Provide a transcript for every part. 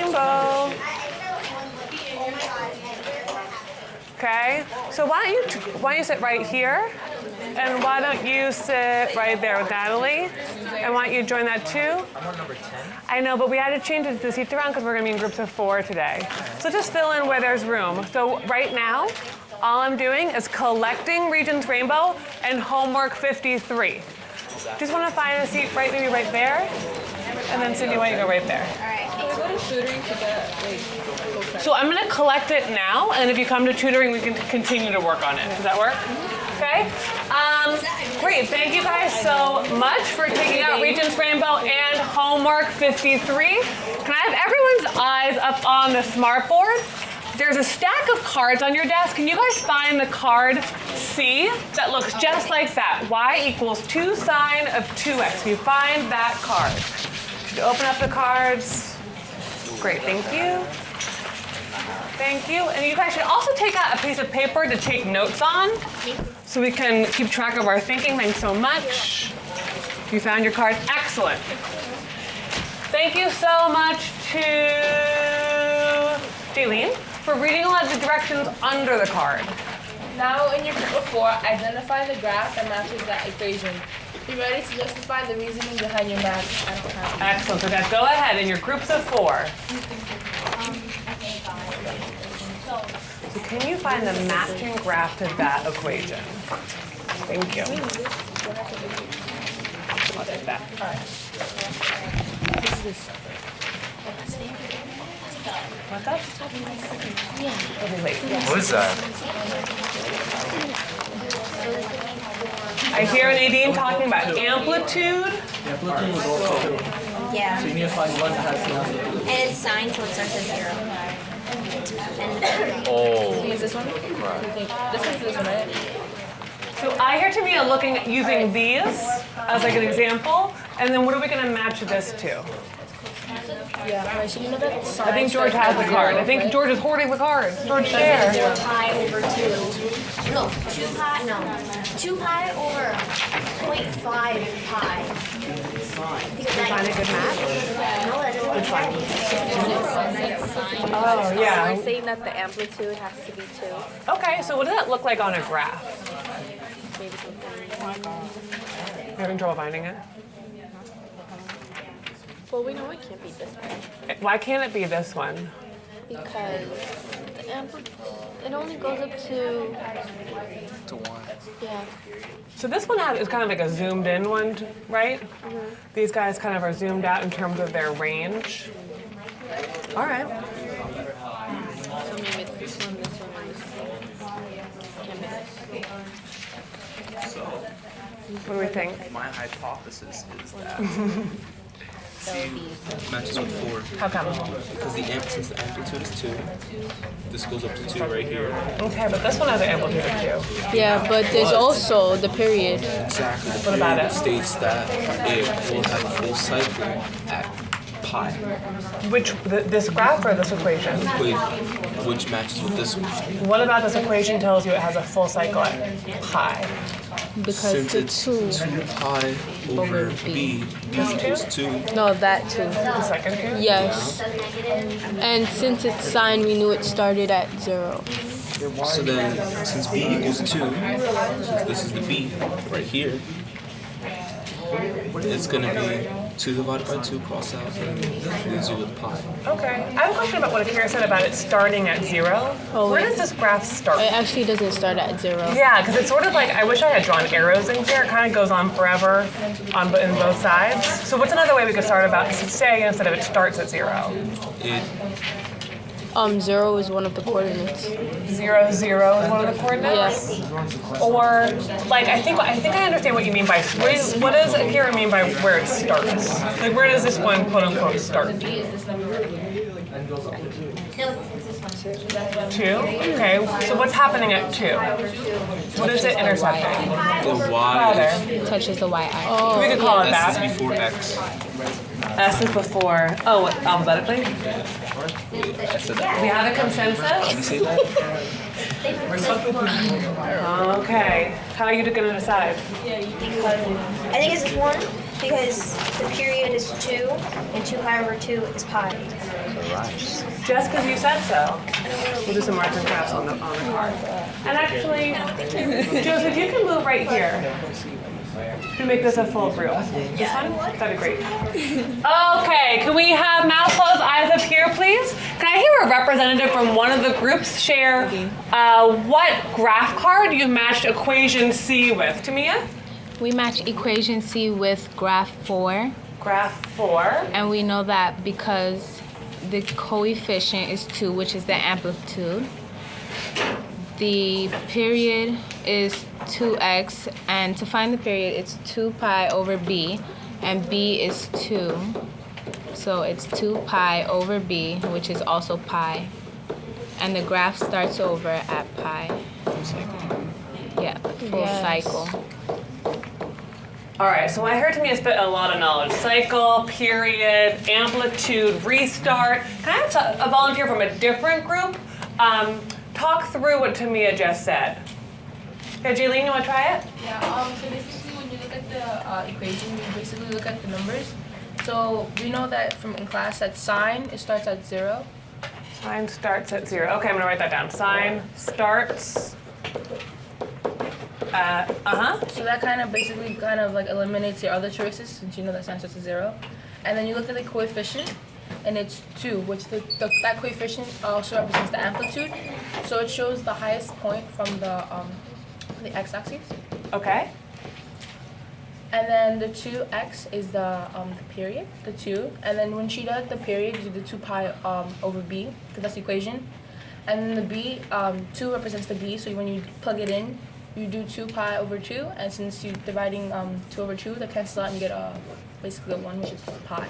rainbow. Okay, so why don't you sit right here? And why don't you sit right there with Natalie? And why don't you join that too? I'm on number 10. I know, but we had to change it to the seats around because we're going to be in groups of 4 today. So just fill in where there's room. So right now, all I'm doing is collecting Regents Rainbow and homework 53. Just want to find a seat maybe right there. And then Cindy, why don't you go right there? Can we go to tutoring to get So I'm going to collect it now, and if you come to tutoring, we can continue to work on it. Does that work? Okay. Great. Thank you guys so much for taking out Regents Rainbow and homework 53. Can I have everyone's eyes up on the smart board? There's a stack of cards on your desk. Can you guys find the card C that looks just like that? Y equals 2 sine of 2x. Can you find that card? Should you open up the cards? Great. Thank you. Thank you. And you guys should also take out a piece of paper to take notes on so we can keep track of our thinking. Thanks so much. You found your card. Excellent. Thank you so much to Jaylene for reading a lot of the directions under the card. Now in your group of 4, identify the graph that matches that equation. Be ready to justify the reasoning behind your match. I don't have it. Excellent. So guys, go ahead in your groups of 4. So can you find the matching graph to that equation? Thank you. I'll take that. What's up? Yeah. It'll be late. What is that? I hear Nadine talking about amplitude. Amplitude was also. Yeah. So you need to find one that has the amplitude. And it's signed so it starts at 0. Oh. Is this one? This one's this one, right? So I hear Tamia looking at using these as like an example, and then what are we going to match this to? Yeah. Right, so you know that I sign think George starts has at the card. 0, I think right? George is hoarding the cards. George, share. 4 pi over 2. No, 2 pi, no. 2 pi over 0.5 pi. Find a good match? No, that doesn't Which one? Oh, yeah. We're saying that the amplitude has to be 2. Okay, so what does that look like on a graph? Maybe something. You having trouble finding it? Well, we know it can't be this one Why can't it be this one? because the amplitude, it only goes up to 1. yeah. So this one is kind of like a zoomed in one, right? These guys kind of are zoomed out in terms of their range. All right. So maybe it's this one, and this one. Can't be this. So, What do we think? my hypothesis is that So these. matches with 4. How come? Because since the amplitude is 2, this goes up to 2 right here. Okay, but this one has an amplitude of 2. Yeah, but there's also the period. Exactly. What about it? States that it will have a full cycle at pi, This graph or this equation? which matches with this one. What about this equation tells you it has a full cycle at pi? Because Since the it's 2. 2 pi over b equals 2. No, that 2. The second two? Yes. And since it's signed, we knew it started at 0. So then, since b equals 2, since this is the b right here, it's going to be 2 divided by 2 cross out and leaves you with pi. Okay. I have a question about what Akira said about it starting at 0. Oh, Where wait. does this graph start? It actually doesn't start at 0. Yeah, because it's sort of like, I wish I had drawn arrows in here. It kind of goes on forever in both sides. So what's another way we could start about say instead of it starts at 0? It 0 is one of the coordinates. 0, 0 is one of the coordinates? Yes. Or, like, I think I understand what you mean by, what does Akira mean by where it starts? Like, where does this one, quote unquote, start? 2? Okay, so what's happening at 2? What is it intercepting? the y Father. Touches the y-axis. We could call it is that. before x. S is before, oh, what, alphabetically? I said that. We have a consensus? Did you say that? Okay, how are you gonna decide? I think it's this one. Because the period is 2, and 2 pi over 2 is pi. Just because you said so. We'll do some arts and crafts on the card. And actually, Joseph, you can move right here to make this a full group. This one? That'd be great. Okay, can we have mouth closed, eyes up here, please? Can I hear a representative from one of the groups share what graph card you matched equation C with? Tamia? We match equation C with graph 4, Graph 4. and we know that because the coefficient is 2, which is the amplitude. The period is 2x, and to find the period, it's 2 pi over b, and b is 2. So it's 2 pi over b, which is also pi. And the graph starts over at pi. Yeah, full cycle. All right, so when I heard Tamia spit a lot of knowledge. Cycle, period, amplitude, restart. Can I have a volunteer from a different group talk through what Tamia just said? Okay, Jaylene, you want to try it? Yeah, so basically when you look at the equation, you basically look at the numbers. So we know that from in class that sine, it starts at 0. Sine starts at 0. Okay, I'm going to write that down. Sine starts at, So that basically like eliminates your other choices since you know that sine starts at 0. And then you look at the coefficient, and it's 2, which that coefficient also represents the amplitude. So it shows the highest point from the x-axis. Okay. And then the 2x is the period, the 2. And then when she does the period, you do the 2 pi over b, because that's the equation. And then the b, 2 represents the b, so when you plug it in, you do 2 pi over 2. And since you're dividing 2 over 2, that cancels out and you get basically a 1, which is pi.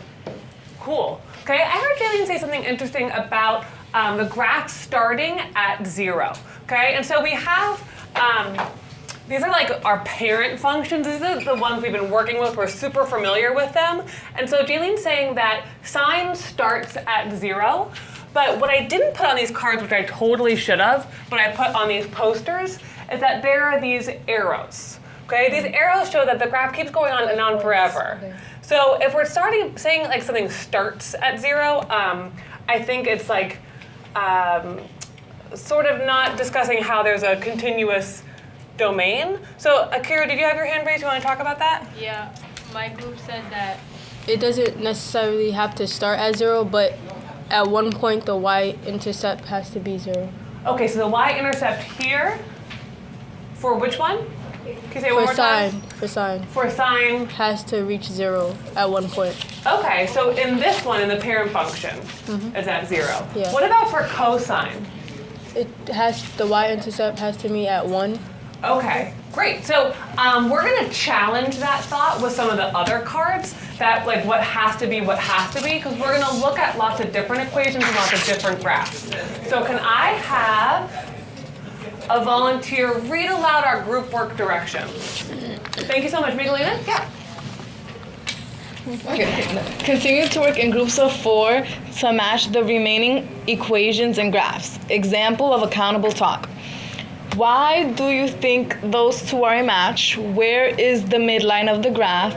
Cool. Okay, I heard Jaylene say something interesting about the graph starting at 0. Okay, and so we have, these are like our parent functions. These are the ones we've been working with. We're super familiar with them. And so Jaylene's saying that sine starts at 0. But what I didn't put on these cards, which I totally should have, but I put on these posters, is that there are these arrows. Okay, these arrows show that the graph keeps going on and on forever. Okay. So if we're saying like something starts at 0, I think it's like sort of not discussing how there's a continuous domain. So Akira, did you have your hand raised? You want to talk about that? Yeah, my group said that it doesn't necessarily have to start at 0, but at one point the y-intercept has to be 0. Okay, so the y-intercept here, for which one? Can you say it one more time? For sine. For sine. Has to reach 0 at one point. Okay, so in this one, in the parent function, it's at 0. Yeah. What about for cosine? The y-intercept has to meet at 1. Okay, great. So we're going to challenge that thought with some of the other cards, that like what has to be, because we're going to look at lots of different equations and lots of different graphs. So can I have a volunteer read aloud our group work directions? Thank you so much. Miguelina? Yeah. Okay. Continue to work in groups of 4 to match the remaining equations and graphs. Example of accountable talk. Why do you think those two are a match? Where is the midline of the graph?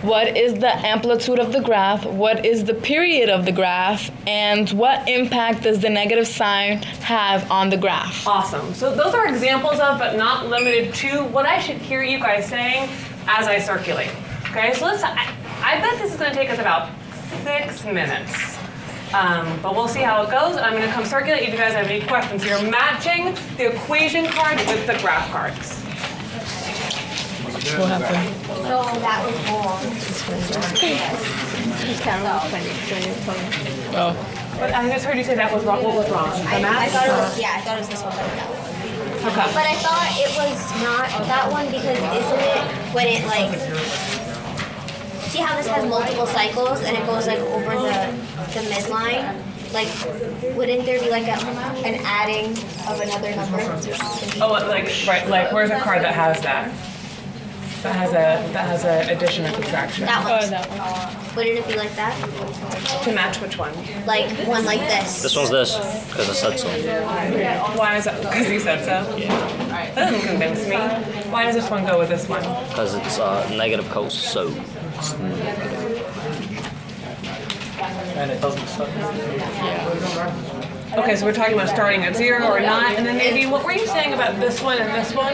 What is the amplitude of the graph? What is the period of the graph? And what impact does the negative sign have on the graph? Awesome. So those are examples of, but not limited to, what I should hear you guys saying as I circulate. Okay, so I bet this is going to take us about 6 minutes. But we'll see how it goes. I'm going to come circulate if you guys have any questions. You're matching the equation card with the graph cards. So that was wrong. But I just heard you say that was wrong. What was wrong? The I math? thought it was, I thought it was this one, but that one. Okay. But I thought it was not that one because isn't it when it like, see how this has multiple cycles and it goes like over the midline? Like, wouldn't there be like an adding of another number? Oh, like right. Like, where's a card that has that? That has a addition and subtraction. That one. Wouldn't it be like that? To match which one? Like one like this. This one's this, because I said so. Why is that? Because you said so? That doesn't convince me. Why does this one go with this one? Because it's negative cos, so. And it doesn't start. Okay, so we're talking about starting at 0 or not, and then maybe what were you saying about this one and this one?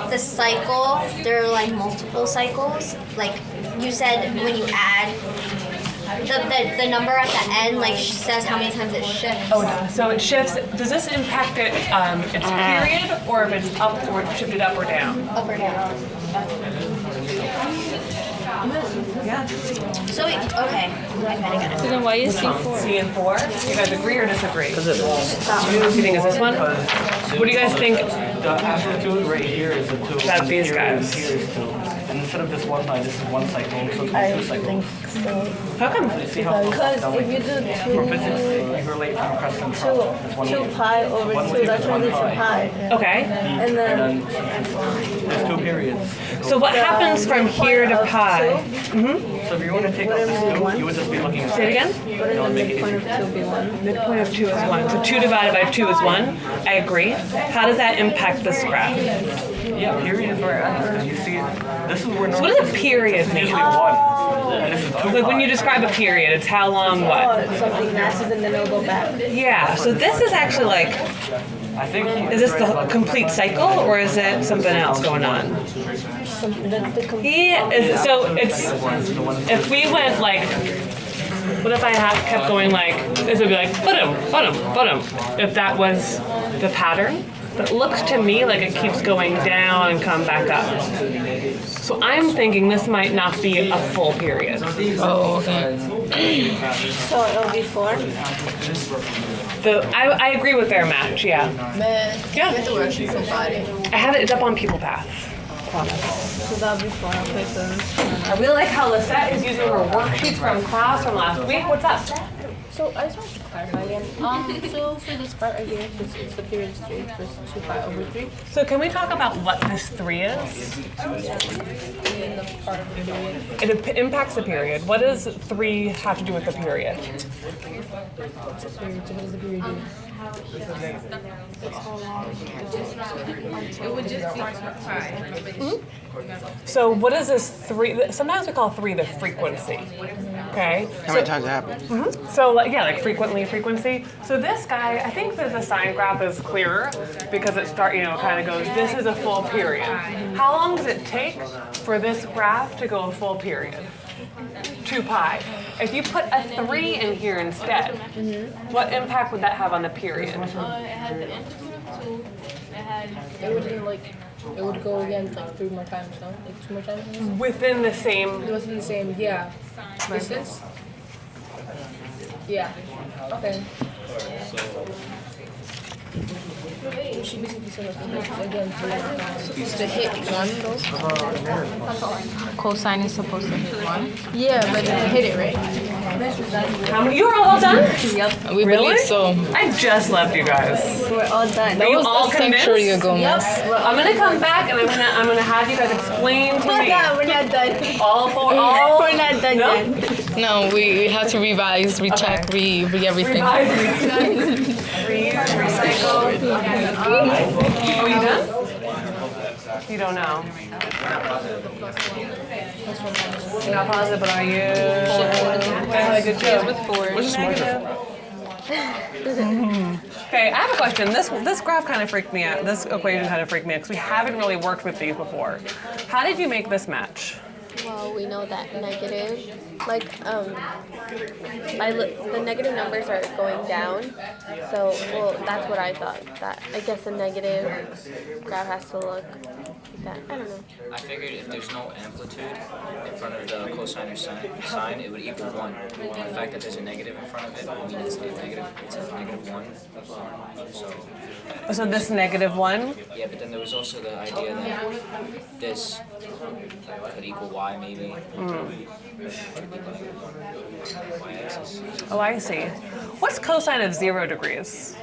The cycle, there are like multiple cycles. Like you said, when you add the number at the end, like says how many times it shifts. Oh, no. So it shifts. Does this impact it, its period, or if it's up or shifted up or down? Up or down. Yeah. So okay, I kind of get it. So then why is C4? C and 4. You guys agree or disagree? Because it is. You think it's this one? What do you guys think? The amplitude right here is a 2. That's these Period guys. Here is 2. And instead of just 1 pi, this is 1 cycle, so it's 2 cycles. How come? You see how Because that if way? you do For physics, you relate from crest and trough. It's 1 2 wave. pi over 1 2, wave that's is really 1 2 pi. Okay. And then there's 2 periods. So what happens from here to pi? So if you want to take out this 2, you would just be looking at Say it again? what is the midpoint of 2 be 1? Midpoint of 2 is 1. So 2 divided by 2 is 1. I agree. How does that impact this graph? Yeah, period is where it ends, because you see, this is where So what does a period mean? usually 1. And this is 2 Like when pi. you describe a period, it's how long what? Oh, something passes and then it'll go back. Yeah, so this is actually like, I think is this the complete cycle or is it something else going on? That's the Yeah, so it's, if we went like, what if I kept going like, this would be like, ba-dum, if that was the pattern. But it looks to me like it keeps going down and come back up. So I'm thinking this might not be a full period. Oh, okay. So it'll be 4. I agree with their match, yeah. Man, Yeah. you have to work so body. I have it, it's up on People Path. Promise. So that'll be 4. Okay, so I really like how Lisette is using her worksheets from class from last week. What's up? So I just want to clarify again. So for this part right here, since it's the period straight, it's 2 pi over 3. So can we talk about what this 3 is? And then the part of the period. It impacts the period. What does 3 have to do with the period? Period. So what does the period do? It would just be 2 pi. So what is this 3? Sometimes we call 3 the frequency. Okay. How many times it happens? So like, yeah, like frequency. So this guy, I think that the sine graph is clearer because it kind of goes, this is a full period. How long does it take for this graph to go a full period? 2 pi. If you put a 3 in here instead, what impact would that have on the period? It had the amplitude of 2. It had. It would go again like 3 more times, no? Like 2 more times? Within the same, It was the same, yeah. Distance? Yeah. Okay. She basically said like the hits again 3 more times. To hit 1 though? Cosine is supposed to hit 1. Yeah, but then hit it, right? how many, you were all done? We Really? believe so. I just left you guys. we're all done. Are you all A century convinced? ago, miss. I'm gonna come back and I'm gonna have you guys explain to me We're not done. all We're not done No? yet. No, we have to revise, recheck, re everything. Reuse, recycle. Oh, you done? You don't know. You're not positive, but are you? Okay, good job. With 4. Okay, I have a question. This graph kind of freaked me out. This equation kind of freaked me out because we haven't really worked with these before. How did you make this match? Well, we know that negative, the negative numbers are going down. So, that's what I thought. That I guess a negative graph has to look like that. I don't know. I figured if there's no amplitude in front of the cosine or sine, it would equal 1. And the fact that there's a negative in front of it, I mean it's negative 1. So this -1? Yeah, but then there was also the idea that this could equal y maybe. Could be like y-axis. Oh, I see. What's cosine of 0 degrees?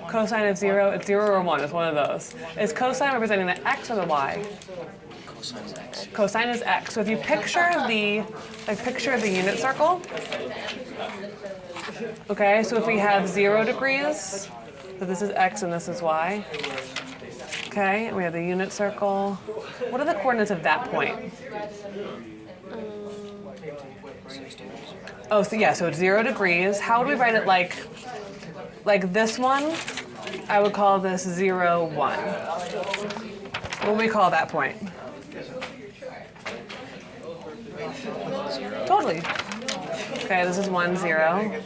Cosine of 0, it's 0 or 1, it's one of those. Is cosine representing the x or the y? Cosine is x. Cosine is x. So if you picture the unit circle, okay, so if we have 0 degrees, so this is x and this is y, Okay, and we have the unit circle. What are the coordinates of that point? Oh, so yeah, so it's 0 degrees. How would we write it like this one? I would call this 0, 1. What would we call that point? Totally. Okay, this is 1, 0.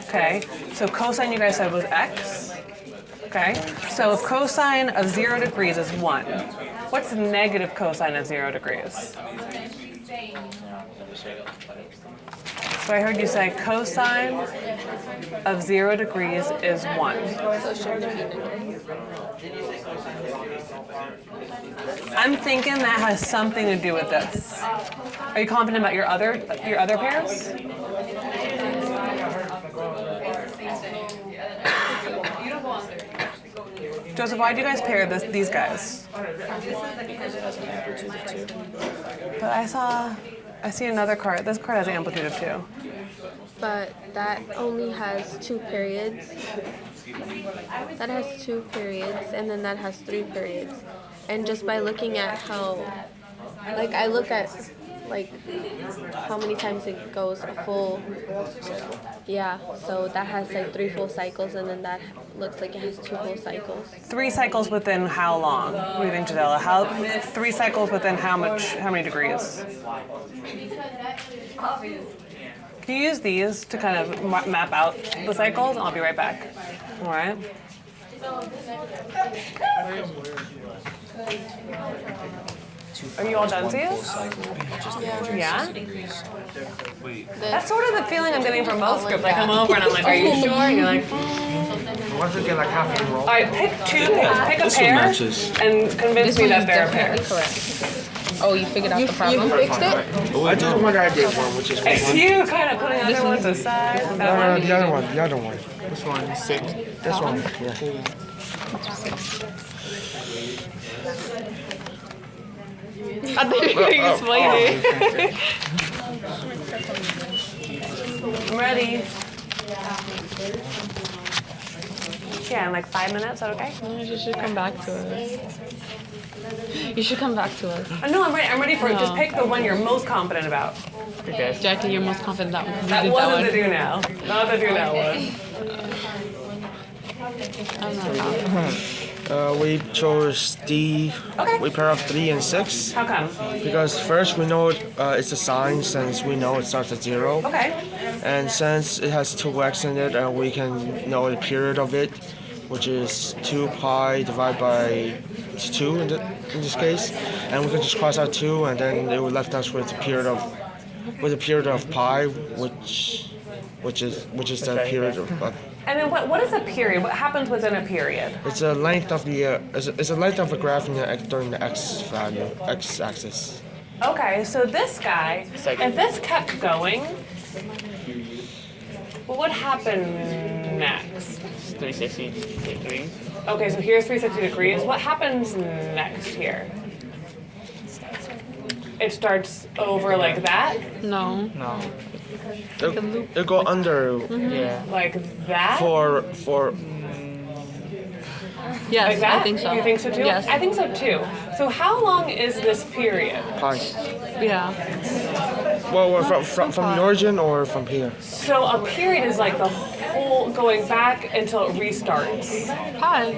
Okay, so cosine you guys said was x. Okay, so if cosine of 0 degrees is 1, what's negative cosine of 0 degrees? So I heard you say cosine of 0 degrees is 1. So shouldn't it be negative? I'm thinking that has something to do with this. Are you confident about your other pairs? Joseph, why do you guys pair these guys? But I see another card. This card has an amplitude of 2. But that only has 2 periods. That has 2 periods, and then that has 3 periods. And just by looking at how, like, I look at, like, how many times it goes a full, yeah, so that has, like, 3 full cycles, and then that looks like it has 2 full cycles. 3 cycles within how long? What do you think, Jadella? 3 cycles within how many degrees? Can you use these to kind of map out the cycles? I'll be right back. All right. Are you all done, Zias? Yeah? That's sort of the feeling I'm getting from most scripts. I come over and I'm like, are you sure? And you're like, Once we get like half a roll. all right, pick a This one pair matches. and convince me that they're a pair. Oh, you figured out the problem? You fixed it? Oh, I did. One I did one, which is It's you kind of putting other ones aside. That one? the other one, the other one. This one, 6. This one, yeah. I thought you were going to explain it. I'm ready. Yeah, in like 5 minutes, is that okay? You should come back to us. You should come back to us. No, I'm ready. I'm ready for it. Just pick the one you're most confident about. Okay. Jackie, you're most confident that one. 'cause you That did wasn't the one. do now. Not the do now one. I'm not confident. We chose D. Okay. We pair up 3 and 6 How come? because first we know it's a sign since we know it starts at 0. Okay. And since it has 2x in it, we can know the period of it, which is 2 pi divided by 2 in this case, and we can just cross out 2, and then it will left us with a period of pi, which is the period of. And then what is a period? What happens within a period? It's a length of the it's a length of a graph during the x value, x-axis. Okay, so this guy, if this kept going, what would happen next? 360 degrees. Okay, so here's 360 degrees. What happens next here? It starts over like that? No. No. It'll go under Yeah. Like that? for Yes, Like that? I think so. You think so too? Yes. I think so too. So how long is this period? pi. Yeah. Well, from the origin or from here? So a period is like the whole going back until it restarts. Hi.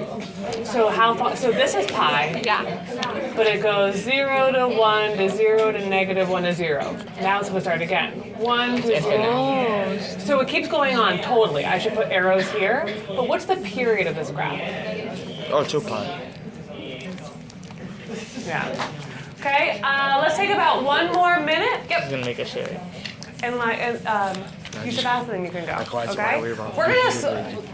So how far? So this is pi. Yeah. But it goes 0 to 1 to 0 to -1 to 0. Now it's gonna start again. 1 to 0. So it keeps going on totally. I should put arrows here. But what's the period of this graph? Oh, 2 pi. Yeah. Okay. Let's take about 1 more minute. Yep. I'm gonna make a share. And you should ask, then you can go. Likewise, Okay. why we're We're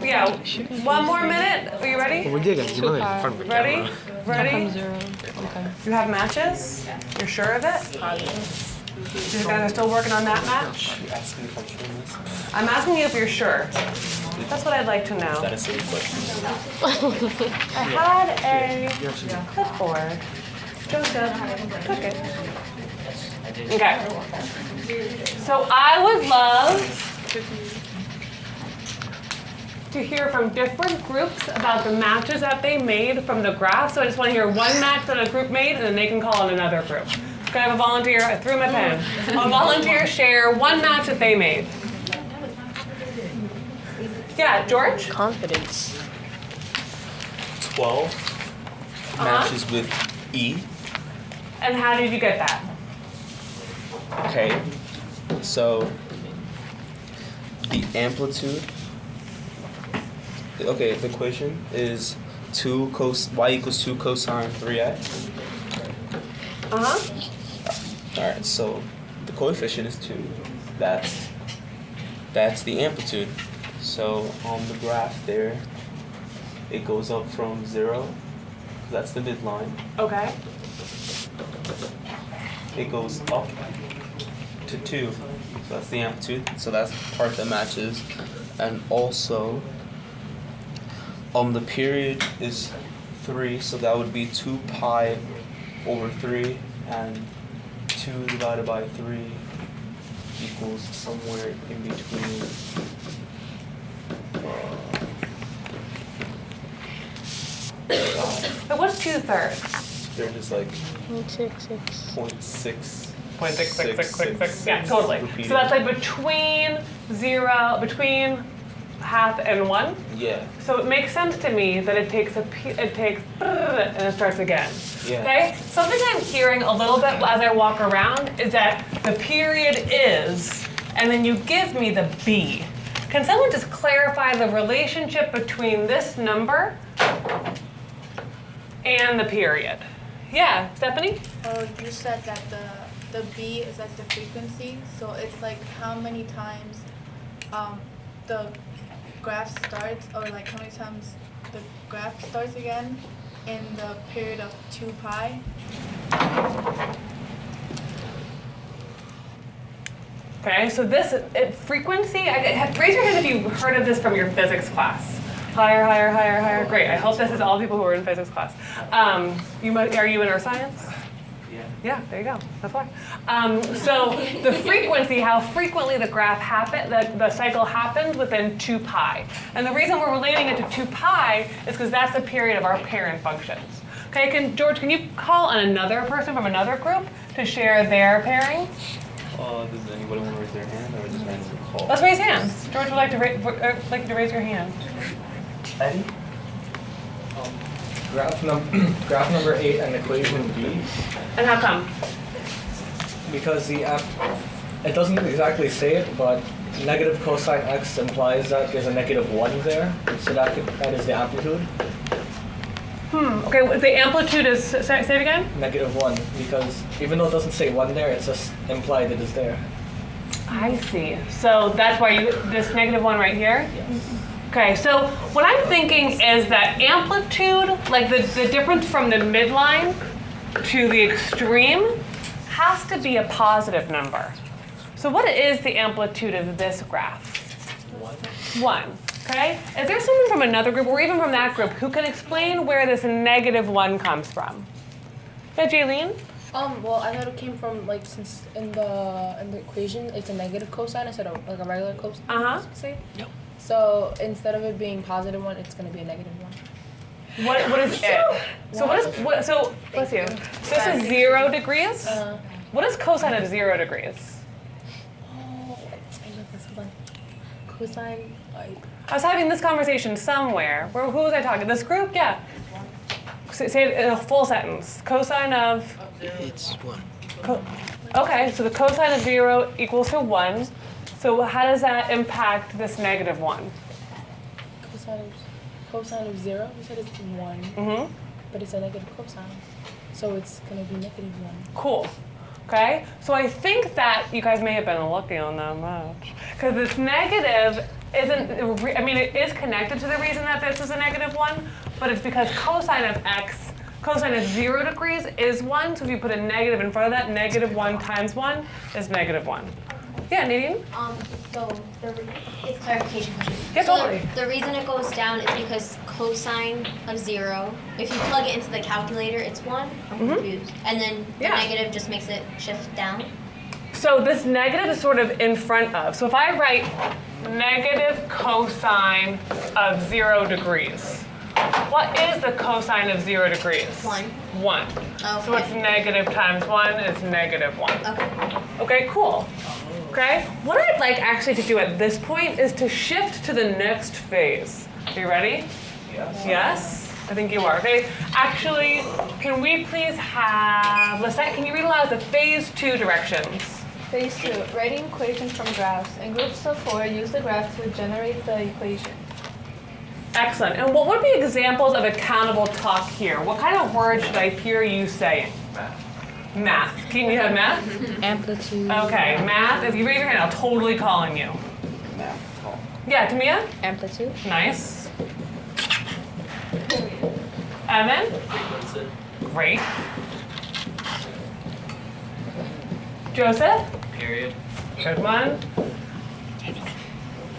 gonna 1 more minute. Are you ready? We did it. You really in front of the Ready? camera. Ready? 0. Okay. You have matches? You're sure of it? You guys are still working on that match? I'm asking you if you're sure. That's what I'd like to know. That is silly question. I had a clipboard. Joseph took it. Okay. So I would love to hear from different groups about the matches that they made from the graph. So I just want to hear one match that a group made, and then they can call on another group. Can I have a volunteer? I threw my pen. A volunteer share one match that they made. Yeah, George? Confidence. 12 matches with E. And how did you get that? Okay, so the amplitude. Okay, the equation is y equals 2 cosine 3x. All right, so the coefficient is 2. That's the amplitude. So on the graph there, it goes up from 0. That's the midline. Okay. It goes up to 2. So that's the amplitude. So that's the part that matches. And also, the period is 3, so that would be 2 pi over 3, and 2 divided by 3 equals somewhere in between. But what's 2/3? They're just like 0.66. 0.6. 0.6666. Yeah, totally. repeated. So that's like between half and 1. Yeah. So it makes sense to me that it takes and it starts again. Yeah. Okay? Something I'm hearing a little bit as I walk around is that the period is, and then you give me the B. Can someone just clarify the relationship between this number and the period? Yeah, Stephanie? You said that the B is like the frequency, so it's like how many times the graph starts, or like how many times the graph starts again in the period of 2 pi. Okay, so this frequency, raise your hand if you've heard of this from your physics class. Higher, higher, higher, higher. Great, I hope this is all people who are in physics class. Are you in earth science? Yeah, there you go. That's why. So the frequency, how frequently the graph the cycle happens within 2 pi. And the reason we're relating it to 2 pi is because that's the period of our parent functions. Okay, George, can you call on another person from another group to share their pairing? Does anybody want to raise their hand, or just randomly call? Let's raise hands. George would like to raise your hand. Eddie? Graph number 8 and equation B. And how come? Because it doesn't exactly say it, but negative cosine x implies that there's a -1 there, so that is the amplitude. Okay, the amplitude is, say it again? -1, because even though it doesn't say 1 there, it's just implied it is there. I see. So that's why this -1 right here? Yes. Okay, so what I'm thinking is that amplitude, like the difference from the midline to the extreme, has to be a positive number. So what is the amplitude of this graph? 1. Okay? Is there someone from another group, or even from that group, who can explain where this -1 comes from? Yeah, Jaylene? Well, I thought it came from, like, since in the equation it's a negative cosine instead of like a regular cosine. Say. Yep. So instead of it being positive 1, it's going to be a -1. What is it? So so bless you. So this is 0 degrees. What is cosine of 0 degrees? I know this one. Cosine. I was having this conversation somewhere. Who was I talking? This group? Yeah. Say it in a full sentence. Cosine of. It's 1. Okay, so the cosine of 0 equals to 1. So how does that impact this -1? Cosine of 0, you said it's 1. Mm-hmm. But it's a negative cosine. So it's going to be -1. Cool. Okay? So I think that you guys may have been looking on that much. Because this negative it is connected to the reason that this is a -1, but it's because cosine of 0 degrees is 1. So if you put a negative in front of that, -1 times 1 is -1. Yeah, Nadine? So it's a clarification question. Yeah, so totally. The reason it goes down is because cosine of 0, if you plug it into the calculator, it's 1. I'm confused. And then the negative just makes it shift down. So this negative is sort of in front of. So if I write negative cosine of 0 degrees, what is the cosine of 0 degrees? 1. 1. Okay. So it's negative times 1 is negative 1. Okay. Okay, cool. Okay, what I'd like actually to do at this point is to shift to the next phase. Are you ready? Yes. Yes? I think you are. Okay, actually, can we please have, Lisette, can you read aloud the phase 2 directions? Phase 2, writing equations from graphs. In groups of 4, use the graph to generate the equation. Excellent. And what would be examples of accountable talk here? What kind of words should I hear you saying? Math. Can you have math? Amplitude. Okay, math. If you raise your hand, I'll totally call on you. Math. Yeah, Tamia? Amplitude. Nice. Evan? Great. Joseph? Period. Good one.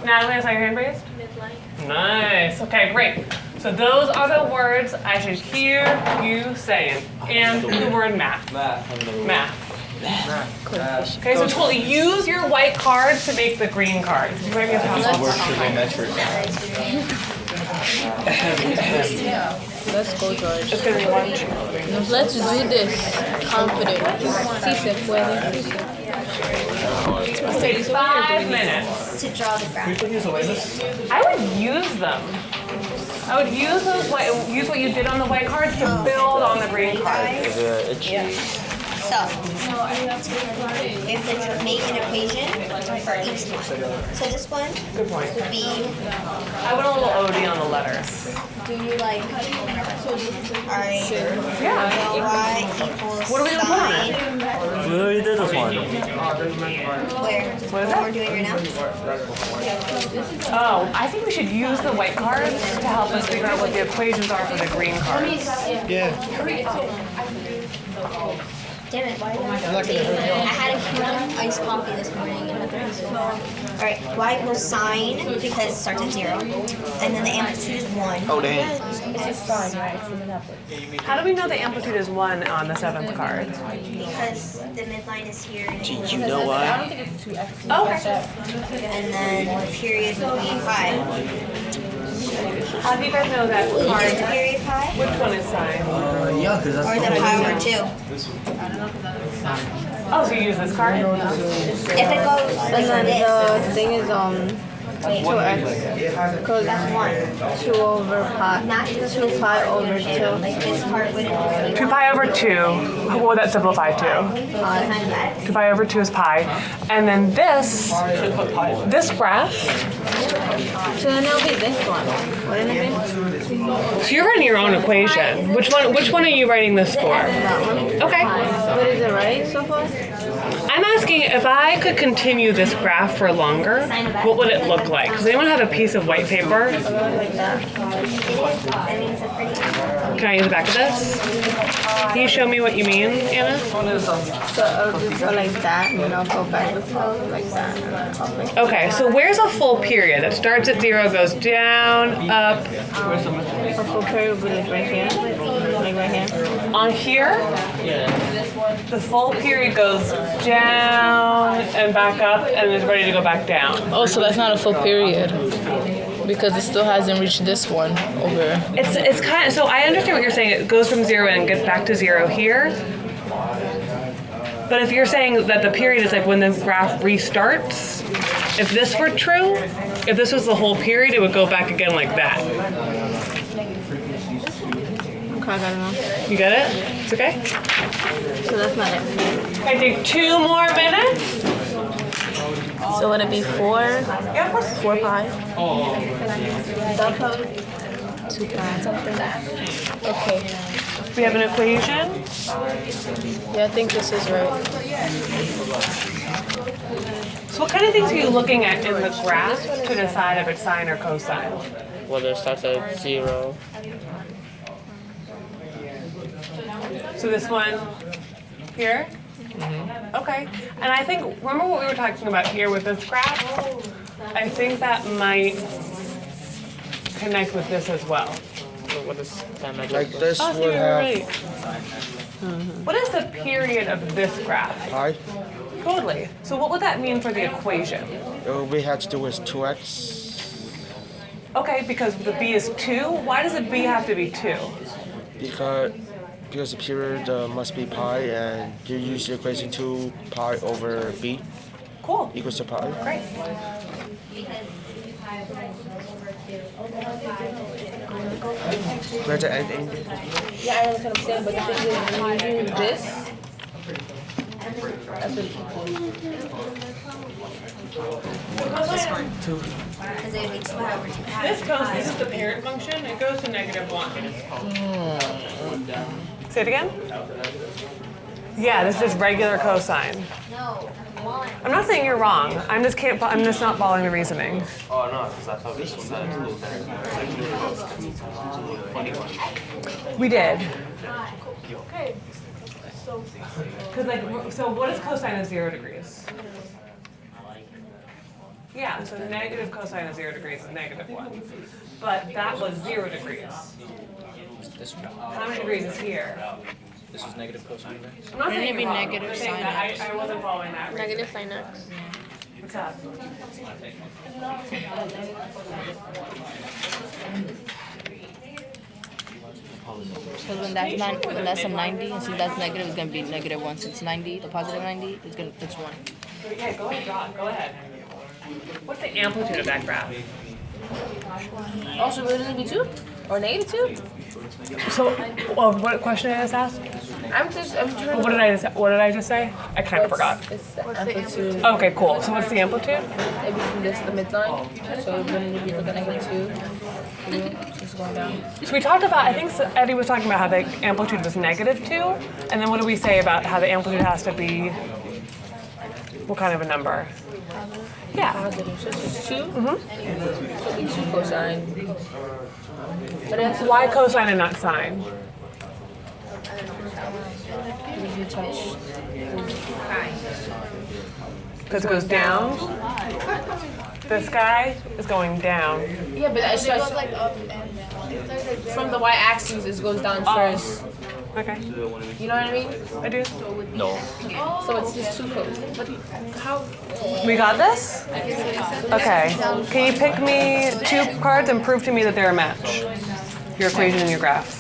Natalie, I saw your hand raised? Midline. Nice. Okay, great. So those are the words I should hear you saying. And the word math. Math. Okay, so totally use your white cards to make the green cards. You might be able to have Word trigonometric. Let's go, George. It's gonna be one. Let's do this. Confident. Sí se puede. Let's take 5 minutes. To draw the graph. I would use them. I would use those use what you did on the white cards to build on the green cards. So, we have to make an equation for each one. So this one Good point. would be, I went a little OD on the letters. do you like, alright, Yeah. y equals What are we gonna put on sine, it? We already did this one. where? What is What we're doing right now? Oh, I think we should use the white cards to help us figure out what the equations are for the green cards. Yeah. Damn it. I had a huge iced coffee this morning. Alright, y equals sine, because it starts at 0. And then the amplitude is 1. Oh, dang. It's a sign, right? How do we know the amplitude is 1 on the 7th card? Because the midline is here. And You know why? I don't think it's 2x. Okay. And then the period would be pi. How do you guys know that Is the card? period pi? Which one is sine? Yeah, because that's Or is it pi over 2? Oh, so you use this card? If it goes like And then this, the thing is 2x. Because 2 over pi. 2 pi over 2. like this part would 2 pi over 2. What would that simplify to? 2 pi over 2 is pi. And then this graph. So then it'll be this one. Wouldn't it be? So you're writing your own equation. Which one are you writing this for? That one. Okay. But is it right so far? I'm asking if I could continue this graph for longer, what would it look like? Does anyone have a piece of white paper? Like that. Can I use the back of this? Can you show me what you mean, Anna? So it'll just go like that, and then I'll go back like that, and then I'll like Okay, so where's a full period? It starts at 0, goes down, up. a full period would be like right here. Like right here. On here, the full period goes down and back up and is ready to go back down. Oh, so that's not a full period because it still hasn't reached this one over. It's kind of, so I understand what you're saying. It goes from 0 and gets back to 0 here. But if you're saying that the period is like when the graph restarts, if this were true, if this was the whole period, it would go back again like that. Okay, I got it now. You get it? It's okay? So that's not it. I take 2 more minutes. So would it be 4? Yeah, of course. 4 pi? That probably 2 pi. Something like that. Okay. We have an equation. Yeah, I think this is right. So what kind of things are you looking at in the graph to decide if it's sine or cosine? Whether it starts at 0. So this one here? Okay. And I think, remember what we were talking about here with this graph? I think that might connect with this as well. So what is that measure? Like this Oh, so would you're have right. What is the period of this graph? pi. Totally. So what would that mean for the equation? We had to do with 2x Okay, because the b is 2. Why does the b have to be 2? because the period must be pi, and you use the equation 2 pi over b Cool. equals to pi. Great. Where's the end? Yeah, I understand what I'm saying, but the thing is, when you do this, that's what it equals. Because it would be 2 pi over 2 pi. This is the parent function. It goes to -1. Say it again? Yeah, this is just regular cosine. No, 1. I'm not saying you're wrong. I'm just not following the reasoning. Oh no, because I thought this one had a little funny one. We did. Okay. So So what is cosine of 0 degrees? Yeah, so negative cosine of 0 degrees is -1. But that was 0 degrees. This one. How many degrees is here? This is negative cosine X. I'm not saying Wouldn't it be you're wrong. negative I'm saying sine that x? I wasn't following that. Negative sine x. What's up? Because when that's a 90, and since that's negative, it's gonna be -1. Since 90, the positive 90, it's 1. Yeah, go ahead, John. Go ahead. What's the amplitude of that graph? Also, would it be 2 or -2? So, what question I just asked? I'm trying. What did I just say? I kind of forgot. It's the amplitude. Okay, cool. So what's the amplitude? Maybe from this the midline. So wouldn't it be like a -2? It's going down. So we talked about, I think Eddie was talking about how the amplitude was -2, and then what do we say about how the amplitude has to be, what kind of a number? Yeah. Positive. So it's just 2? Mm-hmm. So it'd be 2 cosine. But that's Why cosine and not sine? because you touch. Because it goes down? This guy is going down. Yeah, but it's it goes just like up and down. It starts like this. from the y-axis, it goes down first. Okay. You know what I mean? I do. No. So it's just 2 cos. But how? We got this? Okay. Can you pick me 2 cards and prove to me that they're a match? Your equation and your graph.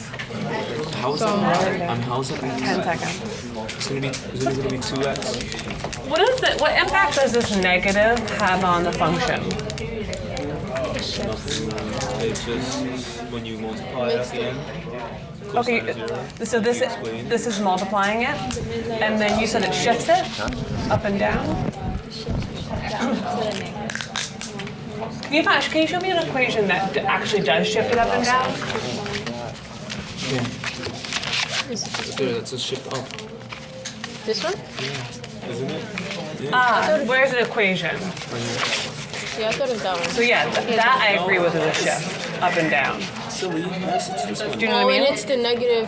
How is that? How is that? 10 seconds. It's gonna be 2x. What is it? What impact does this negative have on the function? Nothing. It's just when you multiply at the end. Okay, so this is multiplying it, and then you said it shifts it up and down. Can you show me an equation that actually does shift it up and down? There, that's a shift up. This one? Yeah. Isn't it? Ah, where's the equation? Yeah, I thought it was that one. So yeah, that I agree with is a shift up and down. Silly. Yes, it's this one. Do you know what I And mean? it's the negative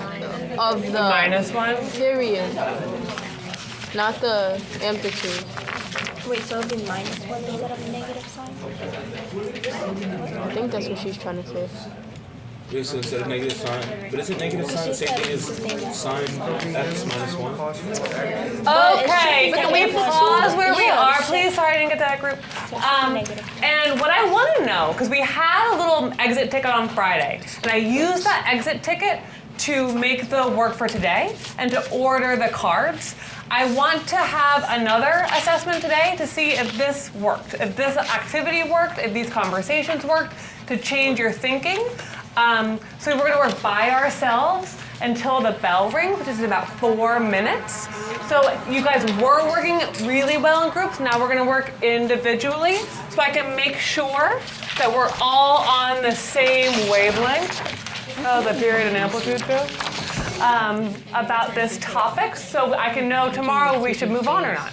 of the -1. period, not the amplitude. Wait, so it'd be -1 instead of a negative sign? I think that's what she's trying to say. Yeah, so instead of negative sign, but isn't negative sign the same thing as sine x minus 1? Okay, can we pause where we are, please? Sorry, I didn't get to that group. And what I want to know, because we had a little exit ticket on Friday, and I used that exit ticket to make the work for today and to order the cards. I want to have another assessment today to see if this worked, if this activity worked, if these conversations worked, to change your thinking. So we're going to work by ourselves until the bell rings, which is in about 4 minutes. So you guys were working really well in groups. Now we're going to work individually so I can make sure that we're all on the same wavelength. Oh, the period and amplitude too. About this topic, so I can know tomorrow we should move on or not.